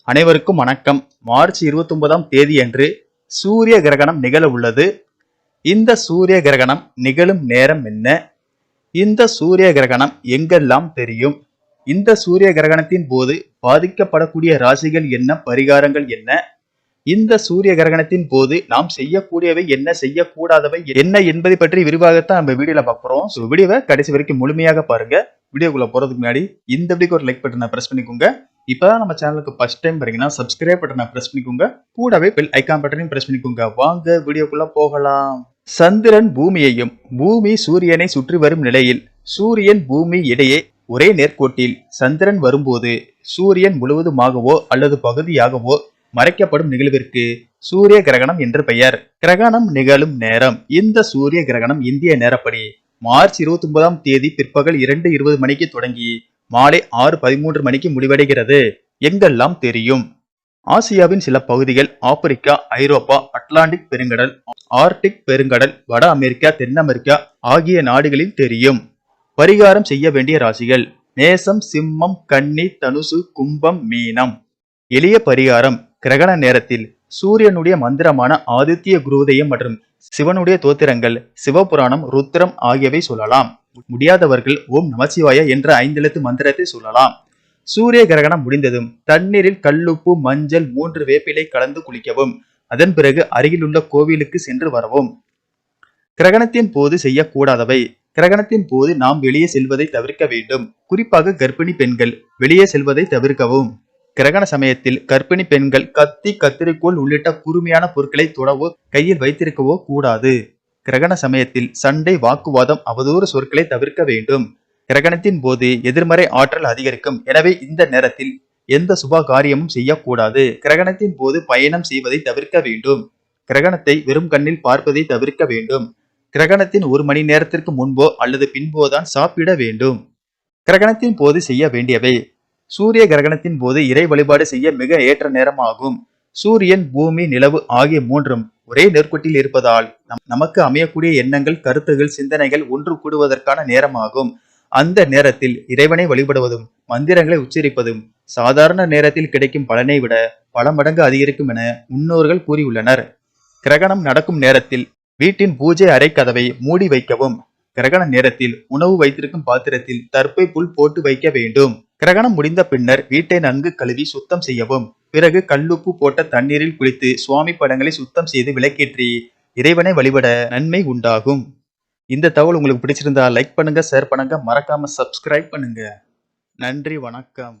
அனைவருக்கும் வணக்கம். மார்ச் 29ஆம் தேதியன்று சூரிய கிரகணம் நிகழ உள்ளது. இந்த சூரிய கிரகணம் நிகழும் நேரம் என்ன? இந்த சூரிய கிரகணம் எங்கெல்லாம் தெரியும்? இந்த சூரிய கிரகணத்தின் போது பாதிக்கப்படக்கூடிய ராசிகள் என்ன, பரிகாரங்கள் என்ன? இந்த சூரிய கிரகணத்தின் போது நாம் செய்யக்கூடியவை என்ன, செய்யக்கூடாதவை என்ன என்பதை பற்றி விரிவாகத்தான் நம்ம வீடியோல பார்க்கிறோம். வீடியோவை கடைசி வரைக்கும் முழுமையாக பாருங்க. வீடியோக்குள்ள போறதுக்கு முன்னாடி இந்த வீடியோக்கு ஒரு லைக் பட்டனை பிரஸ் பண்ணிக்கோங்க. இப்பதான் நம்ம சேனலுக்கு ஃபர்ஸ்ட் டைம் பாத்தீங்கன்னா சப்ஸ்கிரைப் பட்டனை பிரஸ் பண்ணிக்கோங்க. கூடவே பெல் ஐகான் பட்டனையும் பிரஸ் பண்ணிக்கோங்க. வாங்க வீடியோக்குள்ள போகலாம். சந்திரன் பூமியையும் பூமி சூரியனை சுற்றி வரும் நிலையில் சூரியன் பூமி இடையே ஒரே நேர்கோட்டில் சந்திரன் வரும்போது சூரியன் முழுவதுமாகவோ அல்லது பகுதியாகவோ மறைக்கப்படும் நிகழ்விற்கு சூரிய கிரகணம் என்று பெயர். கிரகணம் நிகழும் நேரம். இந்த சூரிய கிரகணம் இந்திய நேரப்படி மார்ச் 29ஆம் தேதி பிற்பகல் 2:20 மணிக்கு தொடங்கி மாலை 6:13 மணிக்கு முடிவடைகிறது. எங்கெல்லாம் தெரியும்? ஆசியாவின் சில பகுதிகள், ஆப்பிரிக்கா, ஐரோப்பா, அட்லாண்டிக் பெருங்கடல், ஆர்டிக் பெருங்கடல், வட அமெரிக்கா, தென் அமெரிக்கா ஆகிய நாடுகளில் தெரியும். பரிகாரம் செய்ய வேண்டிய ராசிகள்: மேசம், சிம்மம், கன்னி, தனுசு, கும்பம், மீனம். எளிய பரிகாரம்: கிரகண நேரத்தில் சூரியனுடைய மந்திரமான ஆதித்ய குருதயம் மற்றும் சிவனுடைய தோத்திரங்கள், சிவபுராணம், ருத்ரம் ஆகியவை சொல்லலாம். முடியாதவர்கள் ஓம் நமசிவாய என்ற 5 எழுத்து மந்திரத்தை சொல்லலாம். சூரிய கிரகணம் முடிந்ததும் தண்ணீரில் கல்லுப்பு, மஞ்சள், 3 வேப்பிலை கலந்து குளிக்கவும். அதன் பிறகு அருகிலுள்ள கோவிலுக்கு சென்று வரவும். கிரகணத்தின் போது செய்யக்கூடாதவை: கிரகணத்தின் போது நாம் வெளியே செல்வதை தவிர்க்க வேண்டும். குறிப்பாக கர்ப்பிணி பெண்கள் வெளியே செல்வதை தவிர்க்கவும். கிரகண சமயத்தில் கர்ப்பிணி பெண்கள் கத்தி, கத்திரிக்கோள் உள்ளிட்ட கூர்மையான பொருட்களை தொடவோ கையில் வைத்திருக்கவோ கூடாது. கிரகண சமயத்தில் சண்டை, வாக்குவாதம், அவதூறு சொற்களை தவிர்க்க வேண்டும். கிரகணத்தின் போது எதிர்மறை ஆற்றல் அதிகரிக்கும். எனவே இந்த நேரத்தில் எந்த சுப காரியமும் செய்யக்கூடாது. கிரகணத்தின் போது பயணம் செய்வதை தவிர்க்க வேண்டும். கிரகணத்தை வெறும் கண்ணில் பார்ப்பதை தவிர்க்க வேண்டும். கிரகணத்தின் 1 மணி நேரத்திற்கு முன்போ அல்லது பின்போதான் சாப்பிட வேண்டும். கிரகணத்தின் போது செய்ய வேண்டியவை: சூரிய கிரகணத்தின் போது இறை வழிபாடு செய்ய மிக ஏற்ற நேரமாகும். சூரியன், பூமி, நிலவு ஆகிய 3ம் ஒரே நேர்கோட்டில் இருப்பதால் நமக்கு அமையக்கூடிய எண்ணங்கள், கருத்துகள், சிந்தனைகள் ஒன்று கூடுவதற்கான நேரமாகும். அந்த நேரத்தில் இறைவனை வழிபடுவதும் மந்திரங்களை உச்சரிப்பதும் சாதாரண நேரத்தில் கிடைக்கும் பலனை விட பல மடங்கு அதிகரிக்கும் என முன்னோர்கள் கூறியுள்ளனர். கிரகணம் நடக்கும் நேரத்தில் வீட்டின் பூஜை அறை கதவை மூடி வைக்கவும். கிரகண நேரத்தில் உணவு வைத்திருக்கும் பாத்திரத்தில் தர்ப்பை புல் போட்டு வைக்க வேண்டும். கிரகணம் முடிந்த பின்னர் வீட்டை நன்கு கழுவி சுத்தம் செய்யவும். பிறகு கல்லுப்பு போட்ட தண்ணீரில் குளித்து சுவாமி படங்களை சுத்தம் செய்து விளக்கேற்றி இறைவனை வழிபட நன்மை உண்டாகும். இந்த தகவல் உங்களுக்கு பிடிச்சிருந்தா லைக் பண்ணுங்க, ஷேர் பண்ணுங்க, மறக்காம சப்ஸ்கிரைப் பண்ணுங்க. நன்றி, வணக்கம்.